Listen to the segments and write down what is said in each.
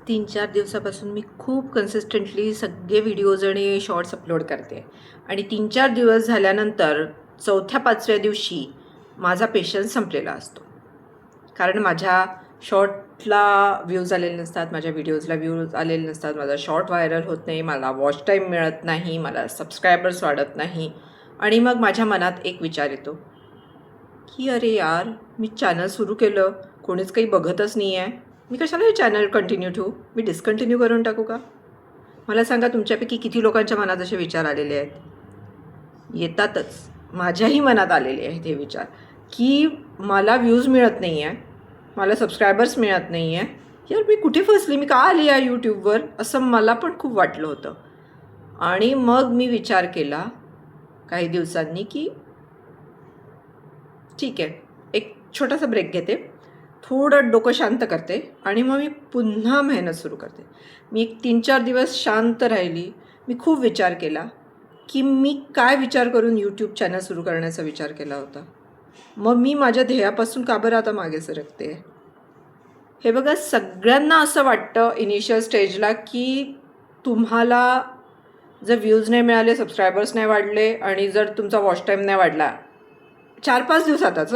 3-4 दिवसापासून मी खूप कन्सिस्टंटली सगळे व्हिडिओज आणि शॉर्ट्स अपलोड करते आणि 3-4 दिवस झाल्यानंतर 4थ्या-5व्या दिवशी माझा पेशन्स संपलेला असतो. कारण माझ्या शॉर्टला व्ह्यूज आलेले नसतात, माझ्या व्हिडिओजला व्ह्यूज आलेले नसतात, माझा शॉर्ट व्हायरल होत नाही, मला वॉच टाईम मिळत नाही, मला सबस्क्रायबर्स वाढत नाही आणि मग माझ्या मनात एक विचार येतो की अरे यार, मी चॅनल सुरू केलं, कोणीच काही बघतच नाही आहे, मी कशाला हे चॅनल कंटिन्यू ठेवू, मी डिस्कंटिन्यू करून टाकू का? मला सांगा, तुमच्यापैकी किती लोकांच्या मनात असे विचार आलेले आहेत? येतातच. माझ्याही मनात आलेले आहेत हे विचार की मला व्ह्यूज मिळत नाही आहे, मला सबस्क्रायबर्स मिळत नाही आहे, यार मी कुठे फसली, मी का आली आहे यूट्यूबवर, असं मला पण खूप वाटलं होतं. आणि मग मी विचार केला काही दिवसांनी की ठीक आहे, एक छोटासा ब्रेक घेते, थोडं डोकं शांत करते आणि मग मी पुन्हा मेहनत सुरू करते. मी एक 3-4 दिवस शांत राहिली. मी खूप विचार केला की मी काय विचार करून यूट्यूब चॅनल सुरू करण्याचा विचार केला होता. मग मी माझ्या ध्येयापासून का बरं आता मागे सरकते? हे बघा, सगळ्यांना असं वाटतं इनिशियल स्टेजला की तुम्हाला जर व्ह्यूज नाही मिळाले, सबस्क्रायबर्स नाही वाढले आणि जर तुमचा वॉच टाईम नाही वाढला 4-5 दिवसातच,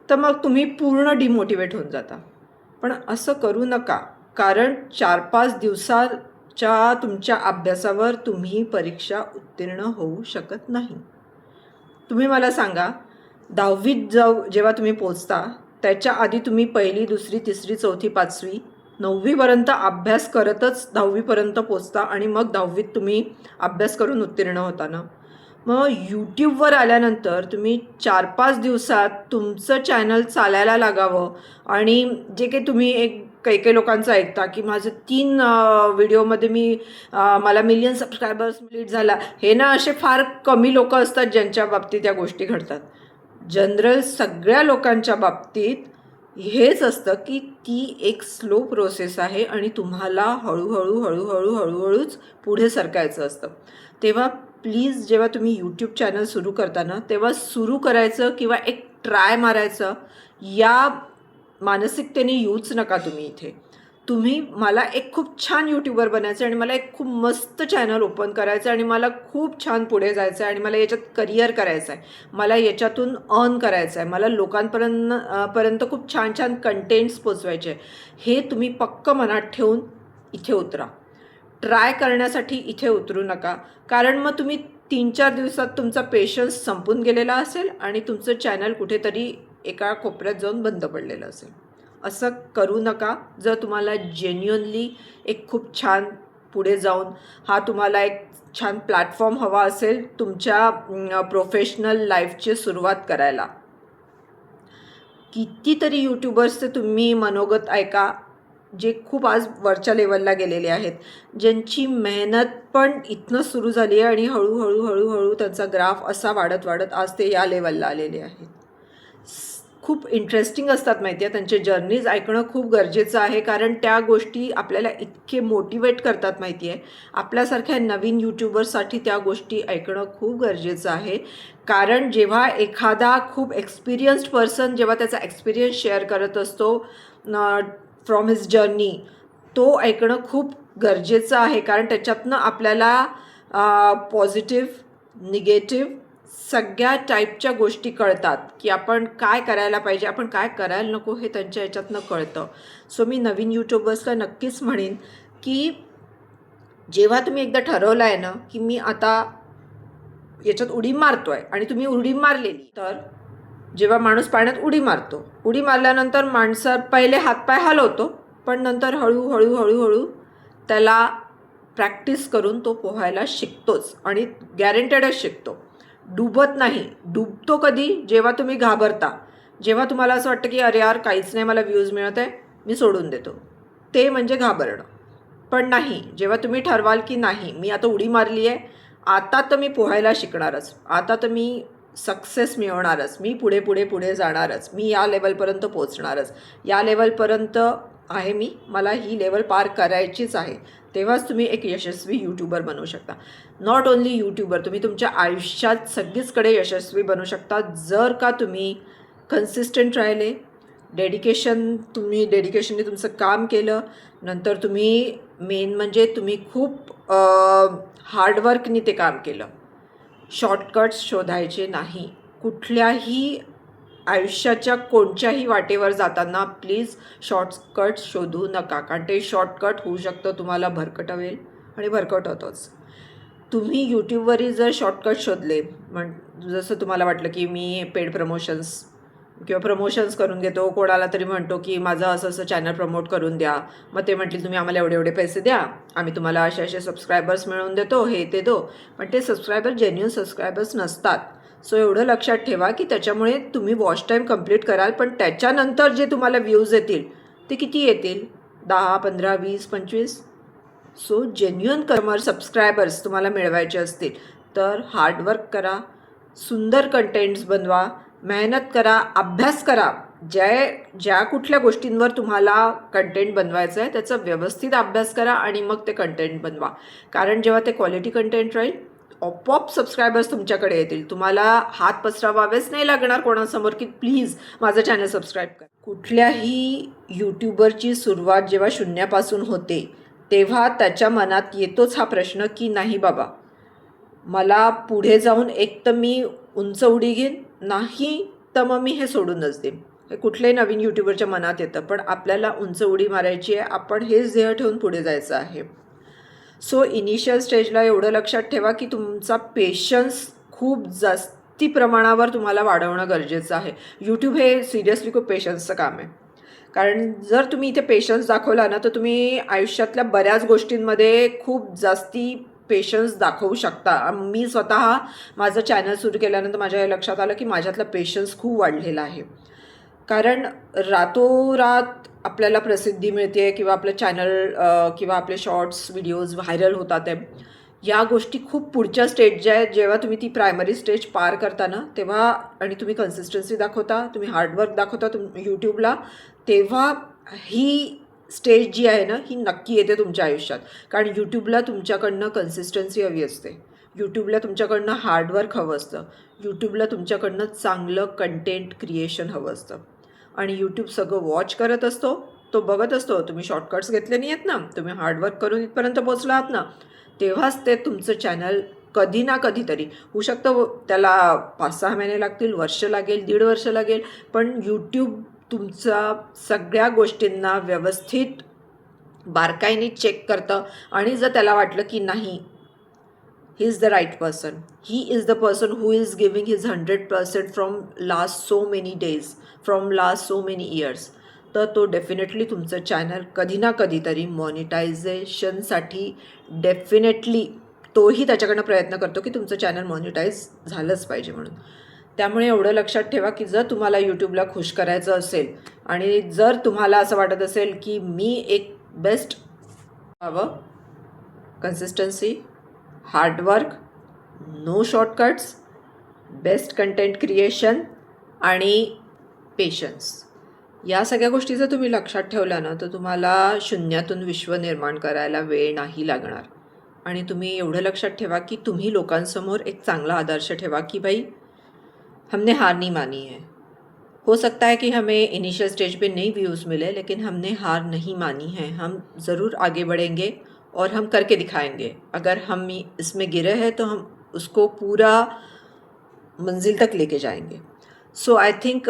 तर मग तुम्ही पूर्ण डिमोटिवेट होऊन जाता. पण असं करू नका, कारण 4-5 दिवसाच्या तुमच्या अभ्यासावर तुम्ही परीक्षा उत्तीर्ण होऊ शकत नाही. तुम्ही मला सांगा, 10वीत जेव्हा तुम्ही पोचता त्याच्या आधी तुम्ही 1ली, 2री, 3री, 4थी, 5वी, 9वीपर्यंत अभ्यास करतच 10वीपर्यंत पोचता आणि मग 10वीत तुम्ही अभ्यास करून उत्तीर्ण होता ना. मग यूट्यूबवर आल्यानंतर तुम्ही 4-5 दिवसात तुमचं चॅनल चालायला लागावं आणि जे काही तुम्ही काही काही लोकांचं ऐकता की माझं 3 व्हिडिओमध्ये मला मिलियन सबस्क्रायबर्स कंप्लीट झाला. हे ना असे फार कमी लोक असतात ज्यांच्या बाबतीत या गोष्टी घडतात. जनरल सगळ्या लोकांच्या बाबतीत हेच असतं की ती एक स्लो प्रोसेस आहे आणि तुम्हाला हळूहळू हळूहळू हळूहळूच पुढे सरकायचं असतं. तेव्हा प्लीज, जेव्हा तुम्ही यूट्यूब चॅनल सुरू करताना तेव्हा सुरू करायचं किंवा एक ट्राय मारायचं या मानसिकतेने येऊच नका तुम्ही इथे. तुम्ही मला एक खूप छान यूट्यूबर बनायचं आणि मला एक खूप मस्त चॅनल ओपन करायचं आणि मला खूप छान पुढे जायचं आहे आणि मला याच्यात करिअर करायचं आहे, मला याच्यातून अर्न करायचं आहे, मला लोकांपर्यंत खूप छान छान कंटेंट्स पोचवायचे, हे तुम्ही पक्क मनात ठेवून इथे उतरा. ट्राय करण्यासाठी इथे उतरू नका, कारण मग तुम्ही 3-4 दिवसात तुमचा पेशन्स संपून गेलेला असेल आणि तुमचं चॅनल कुठेतरी एका कोपऱ्यात जाऊन बंद पडलेलं असेल. असं करू नका. जर तुम्हाला जेन्युअनली एक खूप छान पुढे जाऊन हा तुम्हाला एक छान प्लॅटफॉर्म हवा असेल तुमच्या प्रोफेशनल लाईफची सुरुवात करायला, कितीतरी यूट्यूबर्सचे तुम्ही मनोगत ऐका जे खूप आज वरच्या लेवलला गेलेले आहेत, ज्यांची मेहनत पण इथनं सुरू झाली आहे आणि हळूहळू हळूहळू त्यांचा ग्राफ असा वाढत वाढत आज ते या लेवलला आलेले आहेत. खूप इंटरेस्टिंग असतात माहिती आहे, त्यांचे जर्नीज ऐकणं खूप गरजेचं आहे, कारण त्या गोष्टी आपल्याला इतके मोटिवेट करतात माहिती आहे. आपल्यासारख्या नवीन यूट्यूबर्ससाठी त्या गोष्टी ऐकणं खूप गरजेचं आहे, कारण जेव्हा एखादा खूप एक्सपिरियन्स्ड पर्सन जेव्हा त्याचा एक्सपिरियन्स शेअर करत असतो फ्रॉम हिज जर्नी, तो ऐकणं खूप गरजेचं आहे, कारण त्याच्यातनं आपल्याला पॉझिटिव्ह, निगेटिव्ह सगळ्या टाईपच्या गोष्टी कळतात की आपण काय करायला पाहिजे, आपण काय करायला नको, हे त्यांच्या याच्यातनं कळतं. सो मी नवीन यूट्यूबर्सला नक्कीच म्हणेन की जेव्हा तुम्ही एकदा ठरवलं आहे ना की मी आता याच्यात उडी मारतो आहे आणि तुम्ही उडी मारलेली, तर जेव्हा माणूस पाण्यात उडी मारतो, उडी मारल्यानंतर माणसं पहिले हातपाय हलवतो, पण नंतर हळूहळू हळूहळू त्याला प्रॅक्टिस करून तो पोहायला शिकतोच आणि गॅरंटेडच शिकतो, डुबत नाही. डुबतो कधी? जेव्हा तुम्ही घाबरता, जेव्हा तुम्हाला असं वाटतं की अरे यार काहीच नाही, मला व्ह्यूज मिळत आहे, मी सोडून देतो, ते म्हणजे घाबरणं. पण नाही, जेव्हा तुम्ही ठरवाल की नाही, मी आता उडी मारली आहे, आता तर मी पोहायला शिकणारच, आता तर मी सक्सेस मिळवणारच, मी पुढे पुढे पुढे जाणारच, मी या लेवलपर्यंत पोचणारच, या लेवलपर्यंत आहे मी, मला ही लेवल पार करायचीच आहे, तेव्हाच तुम्ही एक यशस्वी यूट्यूबर बनवू शकता. नॉट ओन्ली यूट्यूबर, तुम्ही तुमच्या आयुष्यात सगळीचकडे यशस्वी बनू शकता जर का तुम्ही कन्सिस्टंट राहिले, तुम्ही डेडिकेशनने तुमचं काम केलं, नंतर तुम्ही मेन म्हणजे तुम्ही खूप हार्डवर्कनी ते काम केलं. शॉर्टकट्स शोधायचे नाही. कुठल्याही आयुष्याच्या कोणत्याही वाटेवर जाताना प्लीज शॉर्टकट्स शोधू नका, कारण ते शॉर्टकट होऊ शकतं तुम्हाला भरकटवेल आणि भरकटवतोच. तुम्ही यूट्यूबवरही जर शॉर्टकट शोधले, जसं तुम्हाला वाटलं की मी पेड प्रमोशन्स किंवा प्रमोशन्स करून घेतो, कोणाला तरी म्हणतो की माझं असं असं चॅनल प्रमोट करून द्या, मग ते म्हटले तुम्ही आम्हाला एवढे एवढे पैसे द्या, आम्ही तुम्हाला असे असे सबस्क्रायबर्स मिळवून देतो, हे ते दो. पण ते सबस्क्रायबर जेन्युइन सबस्क्रायबर्स नसतात. सो एवढं लक्षात ठेवा की त्याच्यामुळे तुम्ही वॉच टाईम कंप्लीट कराल, पण त्याच्यानंतर जे तुम्हाला व्ह्यूज येतील ते किती येतील? 10, 15, 20, 25. सो जेन्युइन सबस्क्रायबर्स तुम्हाला मिळवायचे असतील तर हार्डवर्क करा, सुंदर कंटेंट्स बनवा, मेहनत करा, अभ्यास करा. ज्या कुठल्या गोष्टींवर तुम्हाला कंटेंट बनवायचं आहे त्याचा व्यवस्थित अभ्यास करा आणि मग ते कंटेंट बनवा. कारण जेव्हा ते क्वालिटी कंटेंट राहील, आपोआप सबस्क्रायबर्स तुमच्याकडे येतील. तुम्हाला हात पसरवावेच नाही लागणार कोणासमोर की प्लीज माझं चॅनल सबस्क्राईब करा. कुठल्याही यूट्यूबरची सुरुवात जेव्हा शून्यापासून होते तेव्हा त्याच्या मनात येतोच हा प्रश्न की नाही बाबा, मला पुढे जाऊन एक तर मी उंच उडी घेईन, नाही तर मग मी हे सोडूनच देईन. हे कुठल्याही नवीन यूट्यूबरच्या मनात येतं, पण आपल्याला उंच उडी मारायची आहे, आपण हेच ध्येय ठेवून पुढे जायचं आहे. सो इनिशियल स्टेजला एवढं लक्षात ठेवा की तुमचा पेशन्स खूप जास्ती प्रमाणावर तुम्हाला वाढवणं गरजेचं आहे. यूट्यूब हे सिरियसली खूप पेशन्सचं काम आहे. कारण जर तुम्ही इथे पेशन्स दाखवला ना तर तुम्ही आयुष्यातल्या बऱ्याच गोष्टींमध्ये खूप जास्ती पेशन्स दाखवू शकता. मी स्वतः माझं चॅनल सुरू केल्यानंतर माझ्या हे लक्षात आलं की माझ्यातला पेशन्स खूप वाढलेला आहे. कारण रातोरात आपल्याला प्रसिद्धी मिळते किंवा आपलं चॅनल किंवा आपले शॉर्ट्स व्हिडिओज व्हायरल होतात आहे, या गोष्टी खूप पुढच्या स्टेज ज्या आहेत, जेव्हा तुम्ही ती प्रायमरी स्टेज पार करता ना तेव्हा आणि तुम्ही कन्सिस्टन्सी दाखवता, तुम्ही हार्डवर्क दाखवता यूट्यूबला, तेव्हा ही स्टेज जी आहे ना ही नक्की येते तुमच्या आयुष्यात. कारण यूट्यूबला तुमच्याकडनं कन्सिस्टन्सी हवी असते, यूट्यूबला तुमच्याकडनं हार्डवर्क हवं असतं, यूट्यूबला तुमच्याकडनं चांगलं कंटेंट क्रिएशन हवं असतं. आणि यूट्यूब सगळं वॉच करत असतो, तो बघत असतो. तुम्ही शॉर्टकट्स घेतले नाही आहेत ना, तुम्ही हार्डवर्क करून इथपर्यंत पोचला आहात ना, तेव्हाच ते तुमचं चॅनल कधी ना कधीतरी होऊ शकतं. त्याला 5-6 महिने लागतील, वर्ष लागेल, 1.5 वर्ष लागेल, पण यूट्यूब तुमचा सगळ्या गोष्टींना व्यवस्थित बारकाईने चेक करतं. आणि जर त्याला वाटलं की नाही, he is the right person, he is the person who is giving his 100% from last so many days, from last so many years, तर तो डेफिनेटली तुमचं चॅनल कधी ना कधीतरी मॉनिटायझेशनसाठी डेफिनेटली तोही त्याच्याकडनं प्रयत्न करतो की तुमचं चॅनल मॉनिटाईज झालंच पाहिजे म्हणून. त्यामुळे एवढं लक्षात ठेवा की जर तुम्हाला यूट्यूबला खुश करायचं असेल आणि जर तुम्हाला असं वाटत असेल की मी एक बेस्ट हवं, consistency, hard work, no shortcuts, best content creation आणि पेशन्स, या सगळ्या गोष्टी जर तुम्ही लक्षात ठेवल्या ना तर तुम्हाला शून्यातून विश्व निर्माण करायला वेळ नाही लागणार. आणि तुम्ही एवढं लक्षात ठेवा की तुम्ही लोकांसमोर एक चांगला आदर्श ठेवा की भाई हमने हार नहीं मानी है. हो सकता है कि हमें इनिशियल स्टेज पे नहीं व्यूज़ मिले, लेकिन हमने हार नहीं मानी है, हम ज़रूर आगे बढ़ेंगे और हम करके दिखाएंगे. अगर हम इसमें गिरे हैं तो हम उसको पूरा मंजिल तक लेके जाएंगे. सो आय थिंक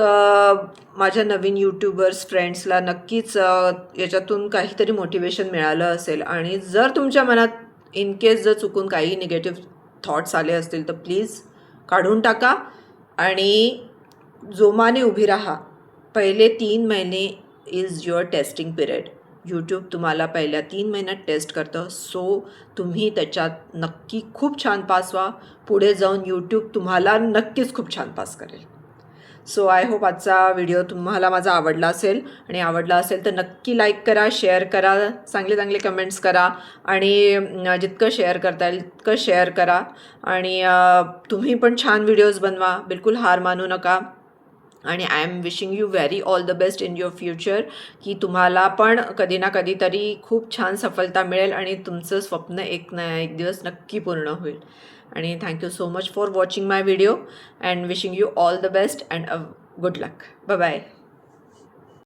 माझ्या नवीन यूट्यूबर्स फ्रेंड्सला नक्कीच याच्यातून काहीतरी मोटिवेशन मिळालं असेल. आणि जर तुमच्या मनात इन केस जर चुकून काही निगेटिव्ह थॉट्स आले असतील तर प्लीज काढून टाका आणि जोमाने उभी राहा. पहिले 3 महिने is your testing period. YouTube तुम्हाला पहिल्या 3 महिन्यात टेस्ट करतं. सो तुम्ही त्याच्यात नक्की खूप छान पास व्हा. पुढे जाऊन यूट्यूब तुम्हाला नक्कीच खूप छान पास करेल. सो आय होप आजचा व्हिडिओ तुम्हाला माझा आवडला असेल. आणि आवडला असेल तर नक्की लाईक करा, शेअर करा, चांगले चांगले कमेंट्स करा आणि जितकं शेअर करता येईल तितकं शेअर करा. आणि तुम्ही पण छान व्हिडिओज बनवा, बिलकुल हार मानू नका. आणि I am wishing you very all the best in your future, की तुम्हाला पण कधी ना कधीतरी खूप छान सफलता मिळेल आणि तुमचं स्वप्न एक ना एक दिवस नक्की पूर्ण होईल. आणि thank you so much for watching my video and wishing you all the best and good luck. Bye bye.